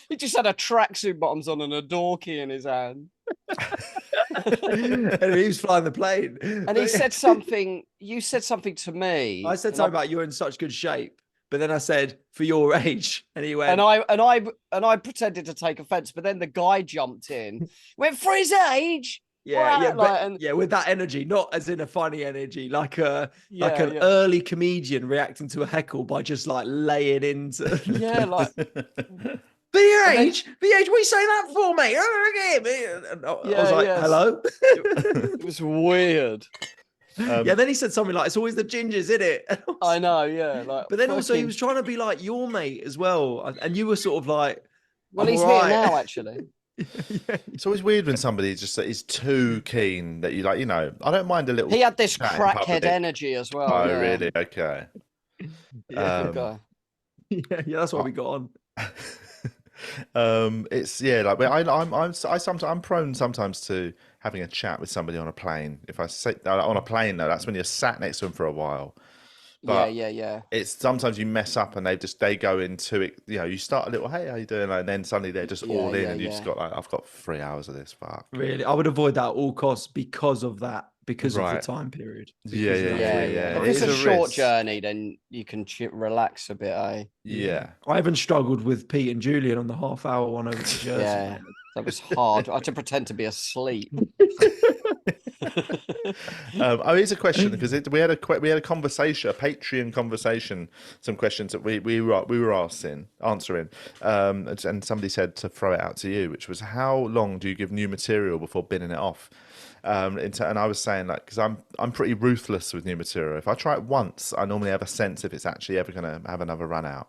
He just had a tracksuit bottoms on and a door key in his hand. And he was flying the plane. And he said something. You said something to me. I said something about you're in such good shape, but then I said for your age, and he went. And I pretended to take offense, but then the guy jumped in, went for his age. Yeah, with that energy, not as in a funny energy, like an early comedian reacting to a heckle by just like laying into. BH, what are you saying that for, mate? I was like, hello. It was weird. Then he said something like, "It's always the gingers, isn't it?" I know, yeah. Like, but then also he was trying to be like your mate as well, and you were sort of like, "Well, he's here now, actually." It's always weird when somebody just is too keen that you like. I don't mind a little. He had this crackhead energy as well. Oh, really? Okay. Yeah, that's why we got on. It's I'm prone sometimes to having a chat with somebody on a plane. If I sit on a plane, though, that's when you're sat next to them for a while. But yeah. It's sometimes you mess up and they go into it. You start a little, hey, how you doing? And then suddenly they're just all in, and you just got like, I've got 3 hours of this. Fuck. Really, I would avoid that at all costs because of that. Because of the time period. Yeah. If it's a short journey, then you can relax a bit, eh? Yeah. I haven't struggled with Pete and Julian on the half-hour one over to Jersey. Yeah, that was hard. I had to pretend to be asleep. Here's a question, because we had a conversation, a Patreon conversation, some questions that we were answering, and somebody said to throw it out to you, which was, how long do you give new material before binning it off? And I was saying, like, because I'm pretty ruthless with new material. If I try it once, I normally have a sense if it's actually ever going to have another run out.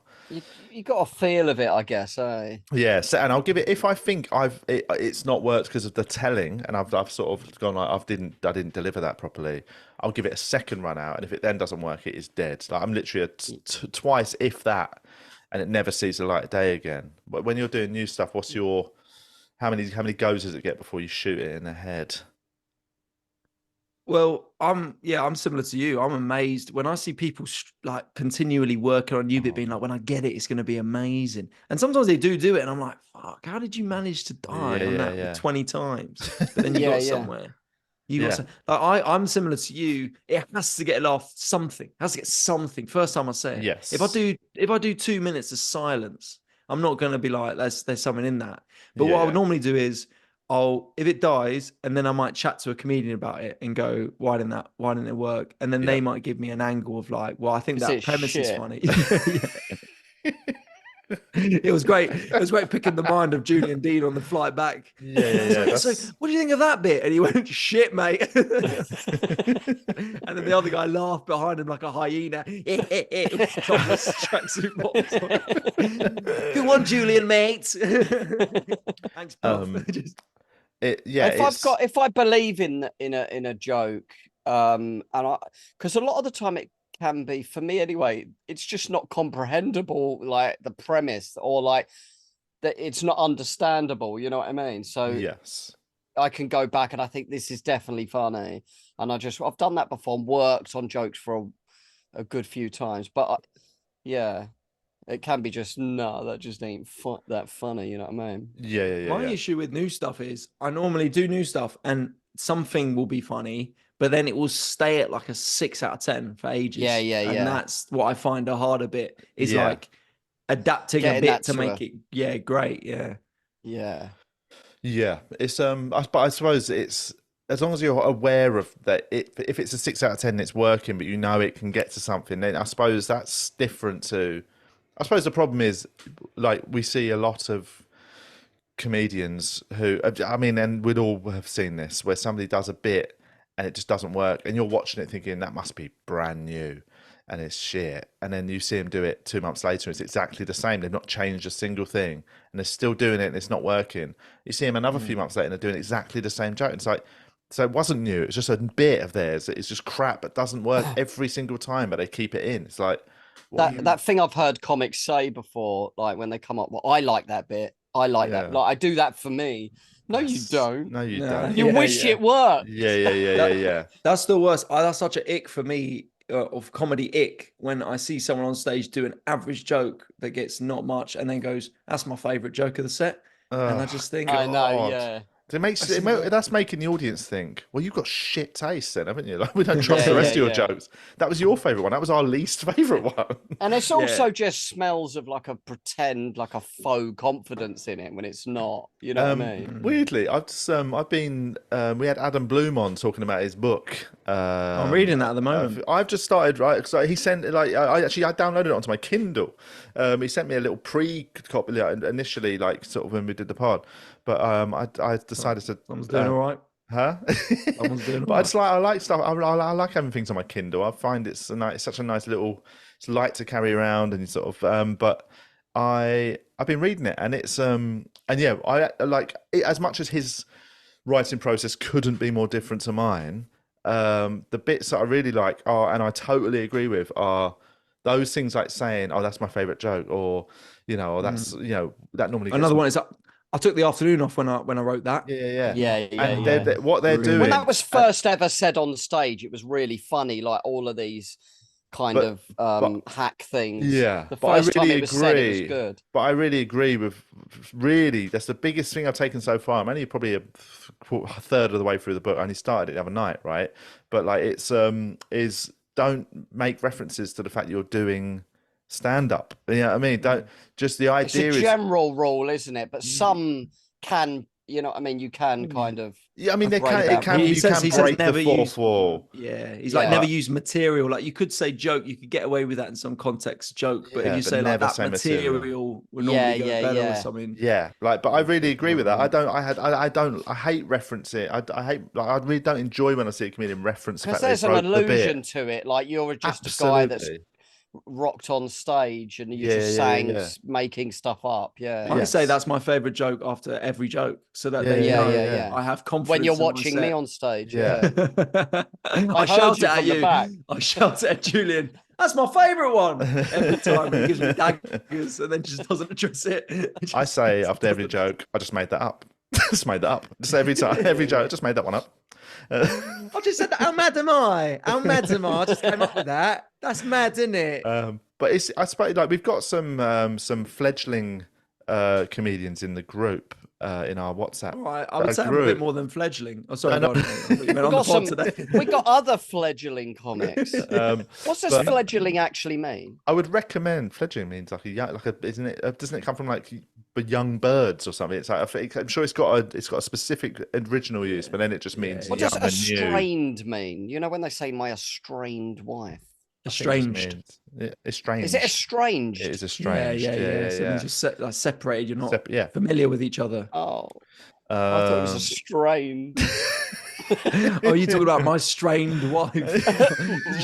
You got a feel of it, I guess, eh? Yeah, so, and I'll give it, if I think it's not worked because of the telling, and I've sort of gone like, I didn't deliver that properly, I'll give it a second run out, and if it then doesn't work, it is dead. Like, I'm literally twice, if that, and it never sees the light of day again. But when you're doing new stuff, what's your how many goes does it get before you shoot it in the head? Well, I'm similar to you. I'm amazed when I see people like continually working on new bit, being like, when I get it, it's going to be amazing. And sometimes they do it, and I'm like, fuck, how did you manage to die on that 20 times? But then you got somewhere. I'm similar to you. It has to get off something. It has to get something. First time I say it. Yes. If I do 2 minutes of silence, I'm not going to be like, there's something in that. But what I would normally do is, if it dies, and then I might chat to a comedian about it and go, why didn't it work? And then they might give me an angle of like, well, I think that premise is funny. It was great. It was great picking the mind of Julian Deane on the flight back. Yeah. So, what do you think of that bit? And he went, shit, mate. And then the other guy laughed behind him like a hyena. Tracksuit box. Good one, Julian, mate. Thanks, Puff. If I believe in a joke, and because a lot of the time it can be, for me anyway, it's just not comprehensible, like the premise, or like that it's not understandable, you know what I mean? So yes, I can go back and I think this is definitely funny, and I've done that before and worked on jokes for a good few times, but it can be just, no, that just ain't that funny, you know what I mean? Yeah. My issue with new stuff is I normally do new stuff and something will be funny, but then it will stay at like a 6 out of 10 for ages. Yeah. And that's what I find a harder bit is like adapting a bit to make it great. Yeah. It's but I suppose it's, as long as you're aware of that, if it's a 6 out of 10 and it's working, but you know it can get to something, then I suppose that's different to. I suppose the problem is, like, we see a lot of comedians who, I mean, and we'd all have seen this, where somebody does a bit and it just doesn't work, and you're watching it thinking that must be brand new and it's shit, and then you see them do it 2 months later, it's exactly the same. They've not changed a single thing, and they're still doing it, and it's not working. You see them another few months later, and they're doing exactly the same joke. It's like, so it wasn't new. It's just a bit of theirs. It's just crap. It doesn't work every single time, but they keep it in. It's like that thing I've heard comics say before, like when they come up, well, I like that bit. I like that. Like, I do that for me. No, you don't. No, you don't. You wish it worked. Yeah. That's the worst. That's such an ick for me, of comedy ick, when I see someone on stage do an average joke that gets not much and then goes, that's my favorite joke of the set. And I just think, I know, That's making the audience think, well, you've got shit taste then, haven't you? Like, we don't trust the rest of your jokes. That was your favourite one. That was our least favourite one. And it's also just smells of like a pretend, like a faux confidence in it when it's not. You know what I mean? Weirdly, I've been. We had Adam Bloom on talking about his book. I'm reading that at the moment. I've just started, right? So he sent I downloaded it onto my Kindle. He sent me a little pre-copy initially, like sort of when we did the pod. But I decided to. Someone's doing all right. Huh? Someone's doing all but right. I like stuff. I like having things on my Kindle. I find it's such a nice little. It's light to carry around and sort of. But I've been reading it, and it's and yeah, I like it as much as his writing process couldn't be more different to mine. The bits that I really like are, and I totally agree with, are those things like saying, "Oh, that's my favorite joke," or or that's that normally. Another one is I took the afternoon off when I wrote that. Yeah. What they're doing when that was first ever said on stage, it was really funny. Like all of these kind of hack things. Yeah, the first time it was said, it was good. But I really agree with. Really, that's the biggest thing I've taken so far. I'm only probably a third of the way through the book. I only started it the other night, right? But like, it's is don't make references to the fact you're doing stand up. You know what I mean? Don't just the idea. It's a general rule, isn't it? But some can, you know what I mean? You can kind of. Yeah, I mean, it can break the fourth wall. Yeah, he's like never use material. Like you could say joke, you could get away with that in some context, joke. But if you say like that material will normally go better or something. Yeah, like, but I really agree with that. I hate referencing. I really don't enjoy when I see a comedian reference. Because there's an allusion to it. Like you're just a guy that's rocked on stage and you're just saying, making stuff up. I say that's my favorite joke after every joke, so that I have confidence when you're watching me on stage. I shout it at you. I shout it at Julian. That's my favorite one. Every time he gives me daggers and then just doesn't address it. I say after every joke, I just made that up. Just made that up. Just every time, every joke, I just made that one up. I just said that. How mad am I? How mad am I? I just came up with that. That's mad, isn't it? But I suppose like we've got some fledgling comedians in the group in our WhatsApp. All right, I would say I'm a bit more than fledgling. Oh, sorry, we got other fledgling comics. What's this fledgling actually mean? I would recommend fledgling means like isn't it? Doesn't it come from like young birds or something? It's like I'm sure it's got a specific original use, but then it just means. What does estranged mean? You know when they say my estrained wife. Estranged. Estranged. Is it estranged? It is estranged. Yeah. So just separated. You're not familiar with each other. Oh, I thought it was estrained. Oh, you talking about my strained wife?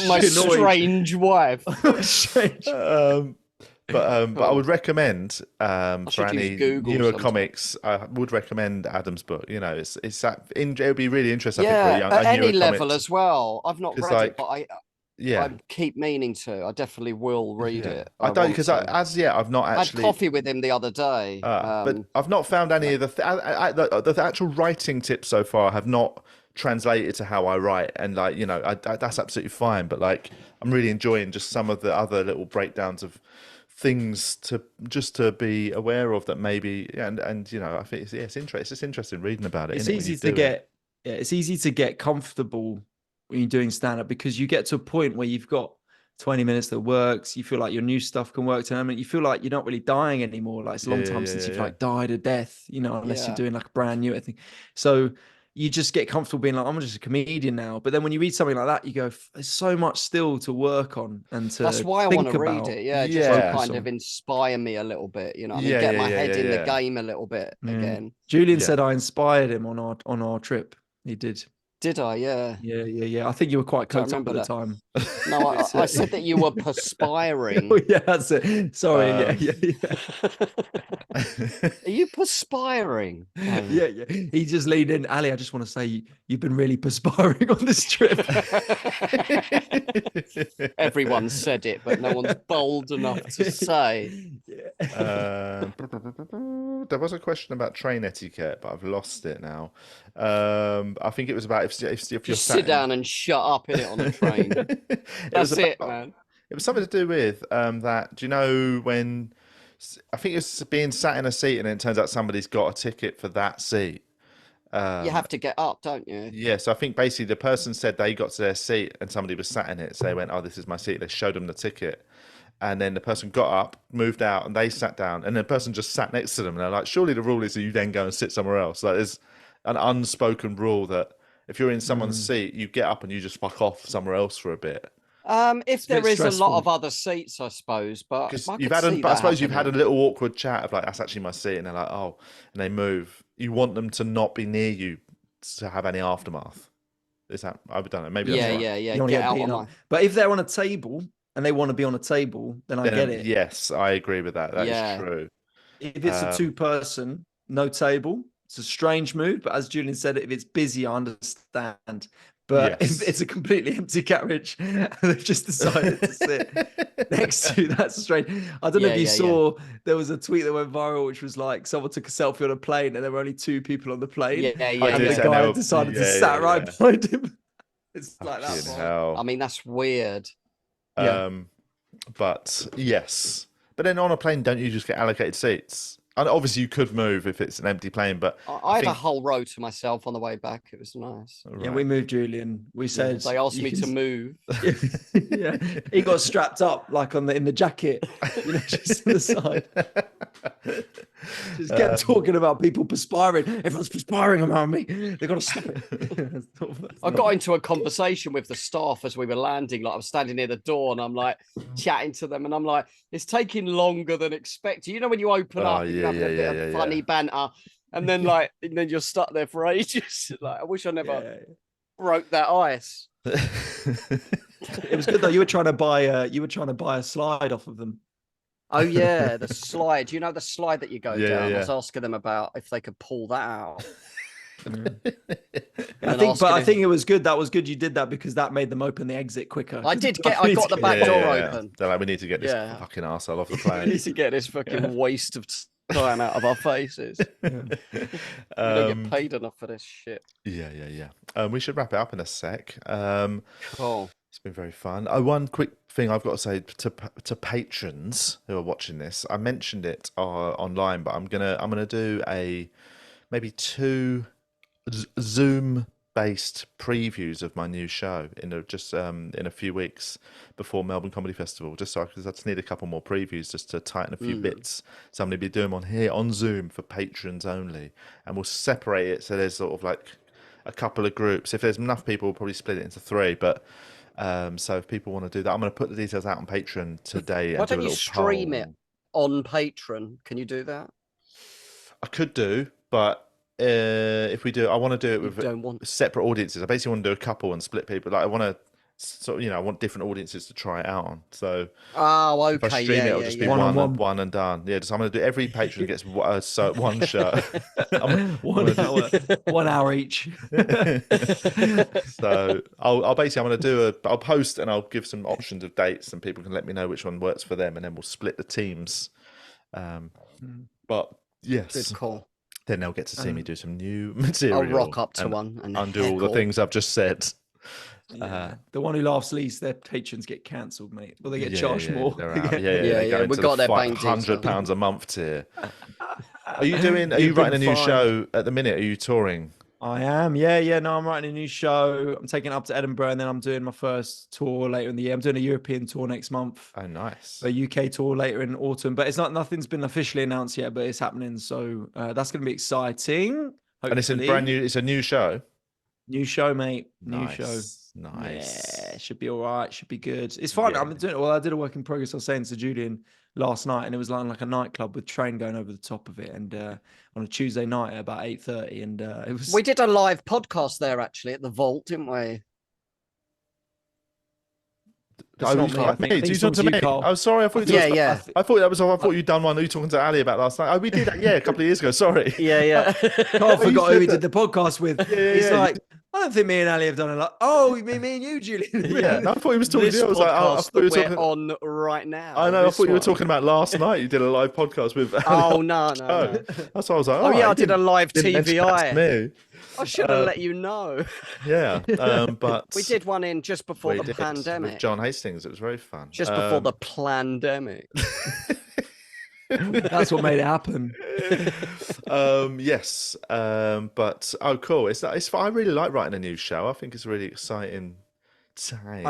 My strange wife. But I would recommend for any newer comics, I would recommend Adam's book. You know, it would be really interesting. Yeah, for at any level as well. I've not read it, but I keep meaning to. I definitely will read it. I don't, because I've not actually. I had coffee with him the other day. But I've not found any of the actual writing tips so far have not translated to how I write, and like that's absolutely fine. But like I'm really enjoying just some of the other little breakdowns of things to be aware of that maybe, and I think it's interesting. It's just interesting reading about it. It's easy to get comfortable when you're doing stand-up, because you get to a point where you've got 20 minutes that works. You feel like your new stuff can work to them, and you feel like you're not really dying anymore. Like it's a long time since you've like died a death, unless you're doing like a brand new thing. So you just get comfortable being like, I'm just a comedian now. But then when you read something like that, you go, there's so much still to work on and to That's why I want to read it. Yeah, just to kind of inspire me a little bit, get my head in the game a little bit again. Julian said I inspired him on our trip. He did. Did I? Yeah. I think you were quite coked up at the time. No, I said that you were perspiring. Oh, yeah, that's it. Sorry. Yeah. Are you perspiring? Yeah. He just leaned in. Ali, I just want to say you've been really perspiring on this trip. Everyone said it, but no one's bold enough to say. There was a question about train etiquette, but I've lost it now. I think it was about if you're just sit down and shut up in it on a train. That's it, man. It was something to do with that. Do you know when? I think it's being sat in a seat and then it turns out somebody's got a ticket for that seat. You have to get up, don't you? Yeah, so I think basically the person said they got to their seat and somebody was sat in it. So they went, "Oh, this is my seat." They showed them the ticket. And then the person got up, moved out, and they sat down. And the person just sat next to them. And they're like, surely the rule is that you then go and sit somewhere else. Like, there's an unspoken rule that if you're in someone's seat, you get up and you just fuck off somewhere else for a bit. If there is a lot of other seats, I suppose, but I suppose you've had a little awkward chat of like, that's actually my seat, and they're like, oh, and they move. You want them to not be near you to have any aftermath. Is that? I don't know. Maybe that's right. Yeah. Get out on my... But if they're on a table and they want to be on a table, then I get it. Yes, I agree with that. That is true. If it's a 2-person, no table, it's a strange move. But as Julian said, if it's busy, I understand. But if it's a completely empty carriage and they've just decided to sit next to you, that's strange. I don't know if you saw, there was a tweet that went viral, which was like someone took a selfie on a plane and there were only 2 people on the plane. And the guy decided to sat right behind him. It's like that. I mean, that's weird. But yes. But then on a plane, don't you just get allocated seats? And obviously, you could move if it's an empty plane, but I had a whole row to myself on the way back. It was nice. Right. Yeah, we moved, Julian. We said they asked me to move. Yeah, he got strapped up like in the jacket, just to the side. Just kept talking about people perspiring. Everyone's perspiring around me. They've got to stop it. I got into a conversation with the staff as we were landing. Like I was standing near the door and I'm like chatting to them, and I'm like, it's taking longer than expected. You know when you open up. A bit of funny banter, and then you're stuck there for ages. Like I wish I never broke that ice. It was good though. You were trying to buy a slide off of them. Oh yeah, the slide. You know the slide that you go down. I was asking them about if they could pull that out. I think it was good. That was good. You did that because that made them open the exit quicker. I got the back door open. They're like, we need to get this fucking arsehole off the plane. We need to get this fucking waste of time out of our faces. We don't get paid enough for this shit. Yeah. We should wrap it up in a sec. Cool. It's been very fun. One quick thing I've got to say to patrons who are watching this. I mentioned it online, but I'm gonna do maybe 2 Zoom-based previews of my new show in a few weeks before Melbourne Comedy Festival, because I just need a couple more previews just to tighten a few bits. So I'm going to be doing them on here on Zoom for patrons only, and we'll separate it so there's sort of like a couple of groups. If there's enough people, we'll probably split it into 3. But so if people want to do that, I'm going to put the details out on Patreon today. Why don't you stream it on Patreon? Can you do that? I could do, but if we do, I want to do it with separate audiences. I basically want to do a couple and split people. Like I want to, I want different audiences to try it out on. So okay, if I stream it, it'll just be one and done. Yeah, so I'm going to do every patron gets one show. 1 hour, 1 hour each. So I'll basically I'm going to I'll post and I'll give some options of dates, and people can let me know which one works for them, and then we'll split the teams. But yes, good call. Then they'll get to see me do some new material. I'll rock up to one and undo all the things I've just said. Yeah. The one who laughs least, their patrons get cancelled, mate. Well, they get charged more. We got their bank £100 a month tier. Are you writing a new show at the minute? Are you touring? I am. No, I'm writing a new show. I'm taking it up to Edinburgh, and then I'm doing my first tour later in the year. I'm doing a European tour next month. Oh, nice. A UK tour later in autumn, but nothing's been officially announced yet, but it's happening. So that's going to be exciting. Hopefully. And it's a brand new. It's a new show. New show, mate. New show. Nice. Yeah, it should be all right. Should be good. It's fun. Yeah. I'm doing it. Well, I did a work in progress. I was saying to Julian last night, and it was like a nightclub with train going over the top of it, and on a Tuesday night at about 8:30, and it was. We did a live podcast there actually at the Vault, didn't we? I sorry. I thought I thought you'd done one. You were talking to Ali about last night. Oh, we did that. Yeah, a couple of years ago. Sorry. Yeah. Carl forgot who we did the podcast with. He's like, I don't think me and Ali have done a lot. Oh, me and you, Julian. Yeah, I thought he was talking to you. I was like, I thought you were talking on right now. I know. I thought you were talking about last night. You did a live podcast with. Oh no. That's why I was like, I did a live TVI. I should have let you know. Yeah, but we did one in just before the pandemic. With John Hastings. It was very fun. Just before the pandemic. That's what made it happen. Yes. But cool. I really like writing a new show. I think it's a really exciting time.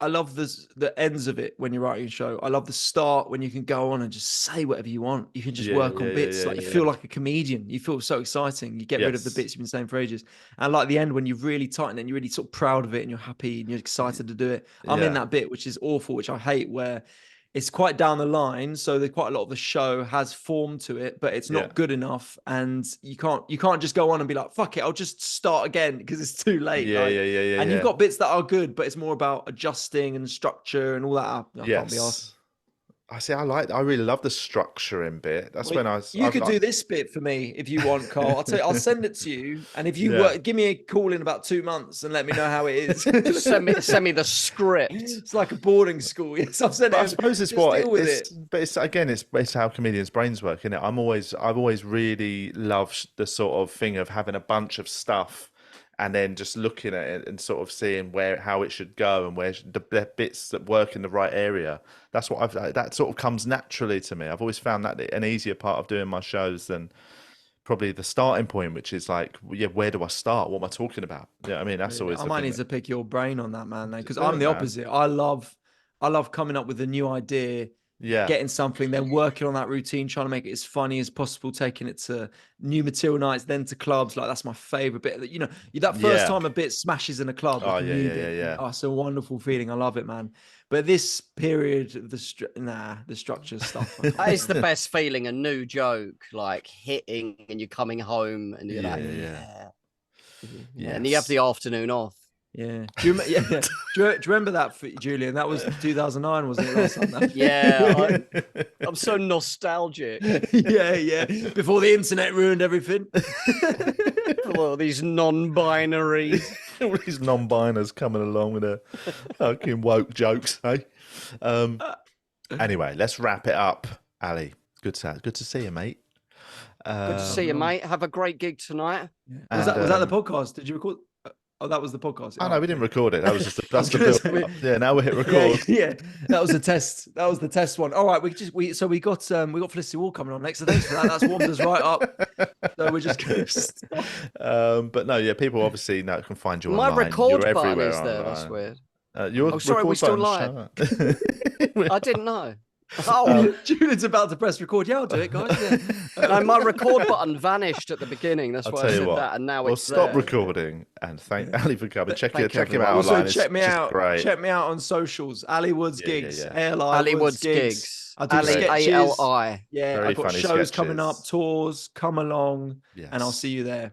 I love the ends of it when you're writing a show. I love the start when you can go on and just say whatever you want. You can just work on bits. You feel like a comedian. You feel so exciting. You get rid of the bits you've been saying for ages. And like the end when you've really tightened it and you're really sort of proud of it and you're happy and you're excited to do it. I'm in that bit, which is awful, which I hate, where it's quite down the line. So quite a lot of the show has form to it, but it's not good enough. And you can't just go on and be like, fuck it, I'll just start again because it's too late. And you've got bits that are good, but it's more about adjusting and structure and all that. I can't be asked. I really love the structuring bit. That's You could do this bit for me if you want, Carl. I'll tell you, I'll send it to you. And if you give me a call in about 2 months and let me know how it is. Just send me the script. It's like a boarding school. Yes, I've sent it. I suppose it's but it's how comedians' brains work, isn't it? I've always really loved the sort of thing of having a bunch of stuff and then just looking at it and sort of seeing how it should go and where the bits that work in the right area. That's that sort of comes naturally to me. I've always found that an easier part of doing my shows than probably the starting point, which is like, where do I start? What am I talking about? Yeah, I mean, that's always. I might need to pick your brain on that, man, because I'm the opposite. I love coming up with a new idea. Getting something, then working on that routine, trying to make it as funny as possible, taking it to new material nights, then to clubs. Like that's my favorite bit. That first time a bit smashes in a club. Oh, it's a wonderful feeling. I love it, man. But this period of the structure stuff. That is the best feeling. A new joke like hitting, and you're coming home, and you're and you have the afternoon off. Yeah. Do you remember that, Julian? That was 2009, wasn't it? Last time? Yeah. I'm so nostalgic. Yeah. Before the internet ruined everything. All these non-binaries. All these non-biners coming along with their fucking woke jokes, hey? Anyway, let's wrap it up, Ali. Good to see you, mate. Good to see you, mate. Have a great gig tonight. Yeah. Was that the podcast? Did you record? Oh, that was the podcast. Oh no, we didn't record it. That was just that's the build. Yeah, now we hit record. Yeah, that was the test. That was the test one. All right, we got Felicity Wall coming on next. So thanks for that. That's warmed us right up. So we're just going but no, people obviously now can find you My online. record button is there. That's weird. Sorry, we still live. I didn't know. Oh, Julian's about to press record. Yeah, I'll do it, guys. Yeah. No, my record button vanished at the beginning. That's why I said that, and now it's stop recording and thank Ali for coming. Check him out online. Also, check me out. Check me out on socials. Ali Woods Gigs. Ali Woods Gigs. I do sketches. Ali. Yeah, I've got shows coming up, tours. Come along, and I'll see you there.